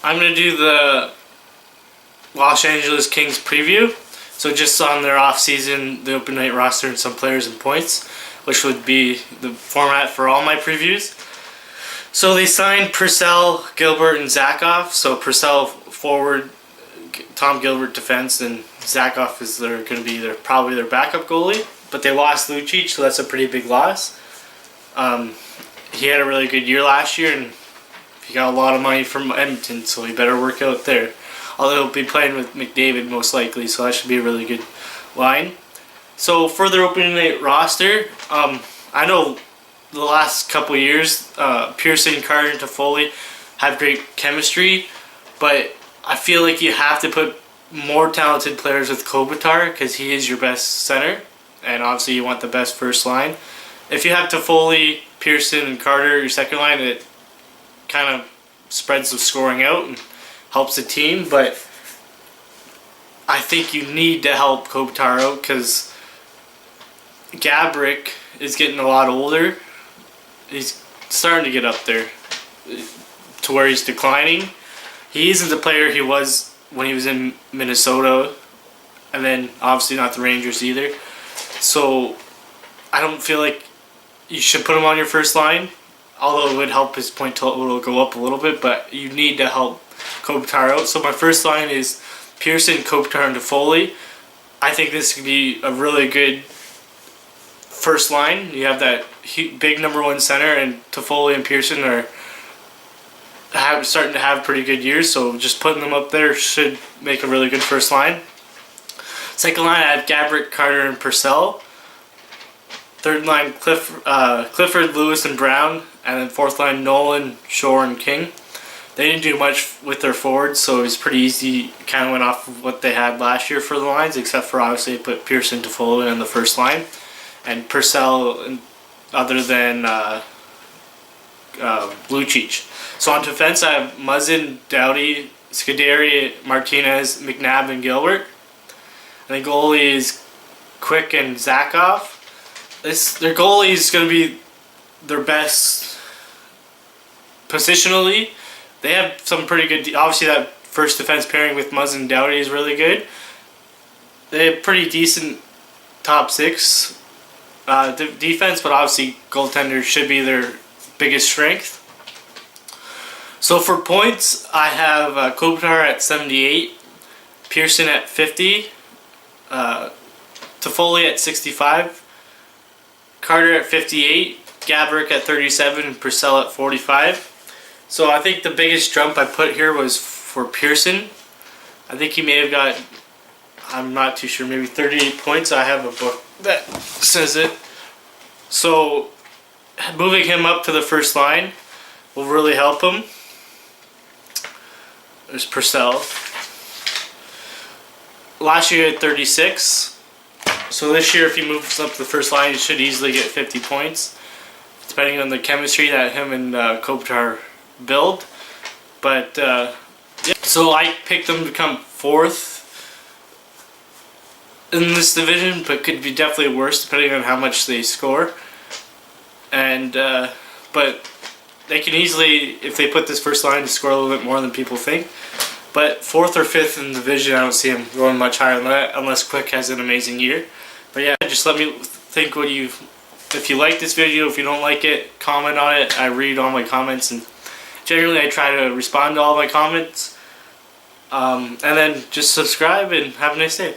I'm going to do the Los Angeles Kings preview. So just on their off-season, the open night roster and some players and points, which would be the format for all my previews. So they signed Purcell, Gilbert, and Zakoff. So Purcell forward, Tom Gilbert defense, and Zakoff is going to be probably their backup goalie. But they lost Lucic, so that's a pretty big loss. He had a really good year last year, and he got a lot of money from Edmonton, so he better work out there. Although he'll be playing with McDavid most likely, so that should be a really good line. So for their opening night roster, I know the last couple of years, Pearson, Carter, and Toffoli have great chemistry, but I feel like you have to put more talented players with Kopitar because he is your best center, and obviously you want the best first line. If you have Toffoli, Pearson, and Carter, your second line, it kind of spreads the scoring out and helps the team, but I think you need to help Kopitar out because Gaborik is getting a lot older. He's starting to get up there to where he's declining. He isn't the player he was when he was in Minnesota, and then obviously not the Rangers either. So I don't feel like you should put him on your first line, although it would help his point total go up a little bit, but you need to help Kopitar out. So my first line is Pearson, Kopitar, and Toffoli. I think this could be a really good first line. You have that big number one center, and Toffoli and Pearson are starting to have pretty good years, so just putting them up there should make a really good first line. Second line, I have Gaborik, Carter, and Purcell. Third line, Clifford, Lewis, and Brown. And then fourth line, Nolan, Shore, and King. They didn't do much with their forwards, so it was pretty easy. Kind of went off of what they had last year for the lines, except for obviously put Pearson, Toffoli on the first line. And Purcell, other than Lucic. So on defense, I have Muzzin, Doughty, Scuderi, Martinez, McNabb, and Gilbert. And the goalie is Quick and Zakoff. Their goalie is going to be their best positionally. They have some pretty good. Obviously, that first defense pairing with Muzzin and Doughty is really good. They have pretty decent top six defense, but obviously goaltenders should be their biggest strength. So for points, I have Kopitar at 78, Pearson at 50, Toffoli at 65, Carter at 58, Gaborik at 37, and Purcell at 45. So I think the biggest jump I put here was for Pearson. I think he may have got, I'm not too sure, maybe 38 points. I have a book that says it. So moving him up to the first line will really help him. There's Purcell. Last year he had 36. So this year, if he moves up to the first line, he should easily get 50 points, depending on the chemistry that him and Kopitar build. But yeah, so I picked them to come fourth in this division, but could be definitely worse depending on how much they score. And but they can easily, if they put this first line, to score a little bit more than people think. But fourth or fifth in the division, I don't see him going much higher than that unless Quick has an amazing year. But yeah, just let me think if you like this video. If you don't like it, comment on it. I read all my comments, and generally I try to respond to all my comments. And then just subscribe and have a nice day.